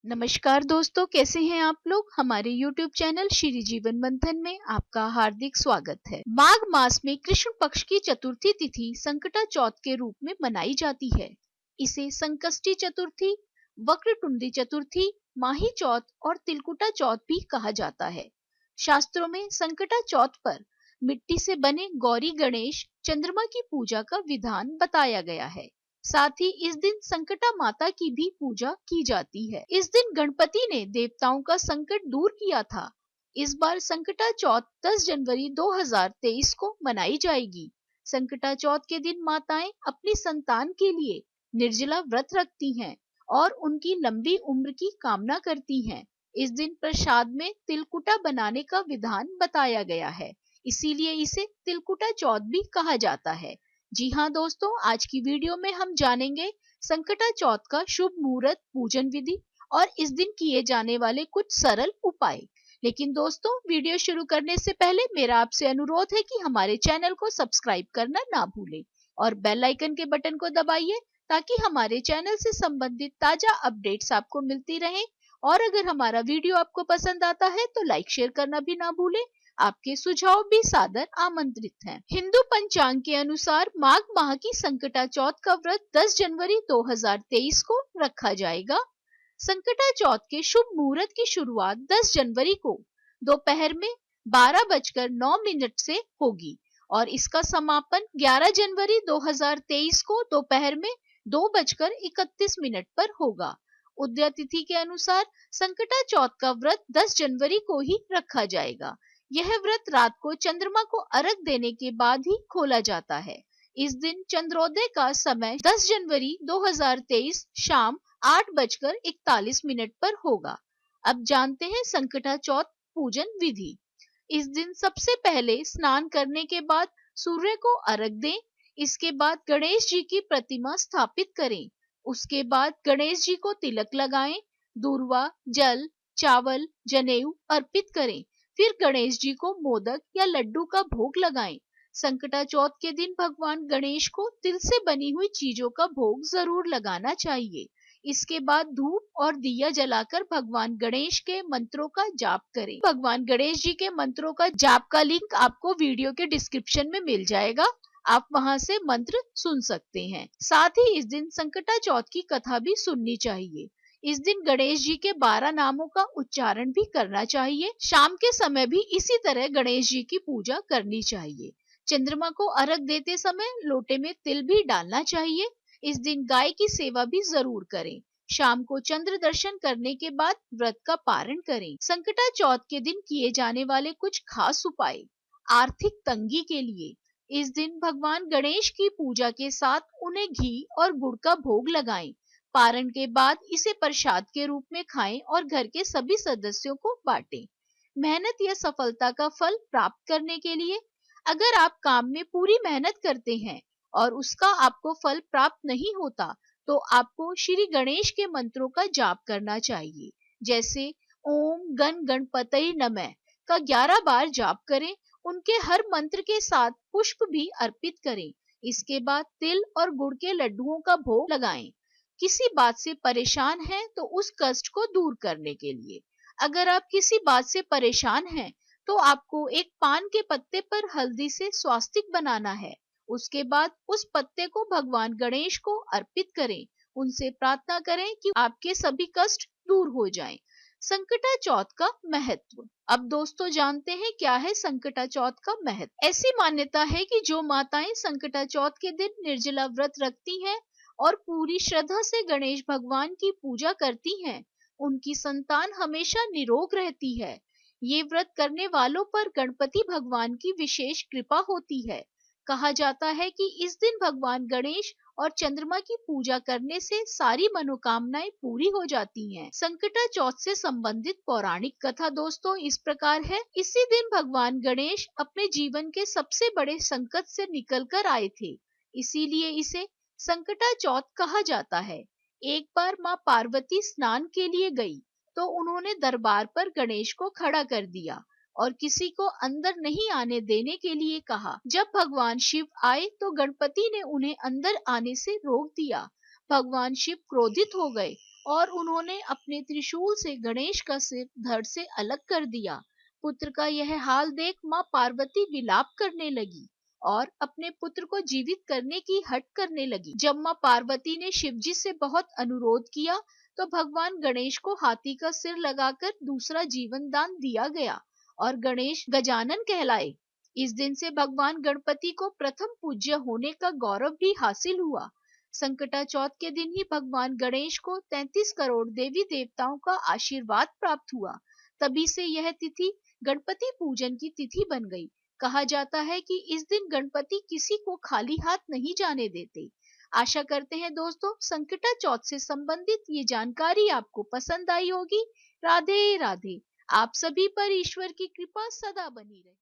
नमस्कार दोस्तों, कैसे हैं आप लोग। हमारे YouTube चैनल श्री जीवन मंथन में आपका हार्दिक स्वागत है। माघ मास में कृष्ण पक्ष की चतुर्थी तिथि संकटा चौथ के रूप में मनाई जाती है। इसे संकष्टी चतुर्थी, वक्रतुंडी चतुर्थी, माही चौथ और तिलकुटा चौथ भी कहा जाता है। शास्त्रों में संकटा चौथ पर मिट्टी से बने गौरी गणेश चंद्रमा की पूजा का विधान बताया गया है। साथ ही इस दिन संकटा माता की भी पूजा की जाती है। इस दिन गणपति ने देवताओं का संकट दूर किया था। इस बार संकटा चौथ 10 जनवरी 2023 को मनाई जाएगी। संकटा चौथ के दिन माताएं अपनी संतान के लिए निर्जला व्रत रखती हैं और उनकी लंबी उम्र की कामना करती हैं। इस दिन प्रसाद में तिलकुटा बनाने का विधान बताया गया है, इसीलिए इसे तिलकुटा चौथ भी कहा जाता है। जी हाँ दोस्तों, आज की वीडियो में हम जानेंगे संकटा चौथ का शुभ मुहूर्त, पूजन विधि और इस दिन किए जाने वाले कुछ सरल उपाय। लेकिन दोस्तों, वीडियो शुरू करने से पहले मेरा आपसे अनुरोध है कि हमारे चैनल को सब्सक्राइब करना ना भूलें और बेल आइकन के बटन को दबाइए ताकि हमारे चैनल से संबंधित ताजा अपडेट्स आपको मिलती रहें। और अगर हमारा वीडियो आपको पसंद आता है तो लाइक शेयर करना भी ना भूलें। आपके सुझाव भी सादर आमंत्रित हैं। हिंदू पंचांग के अनुसार माघ माह की संकटा चौथ का व्रत 10 जनवरी 2023 को रखा जाएगा। संकटा चौथ के शुभ मुहूर्त की शुरुआत 10 जनवरी को दोपहर में 12:09 से होगी और इसका समापन 11 जनवरी 2023 को दोपहर में 2:31 पर होगा। उदय तिथि के अनुसार संकटा चौथ का व्रत 10 जनवरी को ही रखा जाएगा। यह व्रत रात को चंद्रमा को अर्घ देने के बाद ही खोला जाता है। इस दिन चंद्रोदय का समय 10 जनवरी 2023 शाम 8:41 पर होगा। अब जानते हैं संकटा चौथ पूजन विधि। इस दिन सबसे पहले स्नान करने के बाद सूर्य को अर्घ दें। इसके बाद गणेश जी की प्रतिमा स्थापित करें। उसके बाद गणेश जी को तिलक लगाएं, दूर्वा, जल, चावल, जनेऊ अर्पित करें। फिर गणेश जी को मोदक या लड्डू का भोग लगाएं। संकटा चौथ के दिन भगवान गणेश को तिल से बनी हुई चीजों का भोग जरूर लगाना चाहिए। इसके बाद धूप और दिया जलाकर भगवान गणेश के मंत्रों का जाप करें। भगवान गणेश जी के मंत्रों का जाप का लिंक आपको वीडियो के डिस्क्रिप्शन में मिल जाएगा, आप वहां से मंत्र सुन सकते हैं। साथ ही इस दिन संकटा चौथ की कथा भी सुननी चाहिए। इस दिन गणेश जी के 12 नामों का उच्चारण भी करना चाहिए। शाम के समय भी इसी तरह गणेश जी की पूजा करनी चाहिए। चंद्रमा को अर्घ देते समय लोटे में तिल भी डालना चाहिए। इस दिन गाय की सेवा भी जरूर करें। शाम को चंद्र दर्शन करने के बाद व्रत का पारण करें। संकटा चौथ के दिन किए जाने वाले कुछ खास उपाय। आर्थिक तंगी के लिए इस दिन भगवान गणेश की पूजा के साथ उन्हें घी और गुड़ का भोग लगाएं। पारण के बाद इसे प्रसाद के रूप में खाएं और घर के सभी सदस्यों को बांटें। मेहनत या सफलता का फल प्राप्त करने के लिए अगर आप काम में पूरी मेहनत करते हैं और उसका आपको फल प्राप्त नहीं होता तो आपको श्री गणेश के मंत्रों का जाप करना चाहिए। जैसे ओम गण गणपतये नमः का 11 बार जाप करें। उनके हर मंत्र के साथ पुष्प भी अर्पित करें। इसके बाद तिल और गुड़ के लड्डुओं का भोग लगाएं। किसी बात से परेशान हैं तो उस कष्ट को दूर करने के लिए अगर आप किसी बात से परेशान हैं तो आपको एक पान के पत्ते पर हल्दी से स्वास्तिक बनाना है। उसके बाद उस पत्ते को भगवान गणेश को अर्पित करें। उनसे प्रार्थना करें कि आपके सभी कष्ट दूर हो जाएं। संकटा चौथ का महत्व। अब दोस्तों जानते हैं क्या है संकटा चौथ का महत्व। ऐसी मान्यता है कि जो माताएं संकटा चौथ के दिन निर्जला व्रत रखती हैं और पूरी श्रद्धा से गणेश भगवान की पूजा करती हैं, उनकी संतान हमेशा निरोग रहती है। ये व्रत करने वालों पर गणपति भगवान की विशेष कृपा होती है। कहा जाता है कि इस दिन भगवान गणेश और चंद्रमा की पूजा करने से सारी मनोकामनाएं पूरी हो जाती हैं। संकटा चौथ से संबंधित पौराणिक कथा दोस्तों इस प्रकार है। इसी दिन भगवान गणेश अपने जीवन के सबसे बड़े संकट से निकलकर आए थे, इसीलिए इसे संकटा चौथ कहा जाता है। एक बार माँ पार्वती स्नान के लिए गई तो उन्होंने दरबार पर गणेश को खड़ा कर दिया और किसी को अंदर नहीं आने देने के लिए कहा। जब भगवान शिव आए तो गणपति ने उन्हें अंदर आने से रोक दिया। भगवान शिव क्रोधित हो गए और उन्होंने अपने त्रिशूल से गणेश का सिर धड़ से अलग कर दिया। पुत्र का यह हाल देख माँ पार्वती विलाप करने लगी और अपने पुत्र को जीवित करने की हट करने लगी। जब माँ पार्वती ने शिवजी से बहुत अनुरोध किया तो भगवान गणेश को हाथी का सिर लगाकर दूसरा जीवन दान दिया गया और गणेश गजानन कहलाए। इस दिन से भगवान गणपति को प्रथम पूज्य होने का गौरव भी हासिल हुआ। संकटा चौथ के दिन ही भगवान गणेश को 33 करोड़ देवी देवताओं का आशीर्वाद प्राप्त हुआ। तभी से यह तिथि गणपति पूजन की तिथि बन गई। कहा जाता है कि इस दिन गणपति किसी को खाली हाथ नहीं जाने देते। आशा करते हैं दोस्तों संकटा चौथ से संबंधित ये जानकारी आपको पसंद आई होगी। राधे राधे। आप सभी पर ईश्वर की कृपा सदा बनी रहे।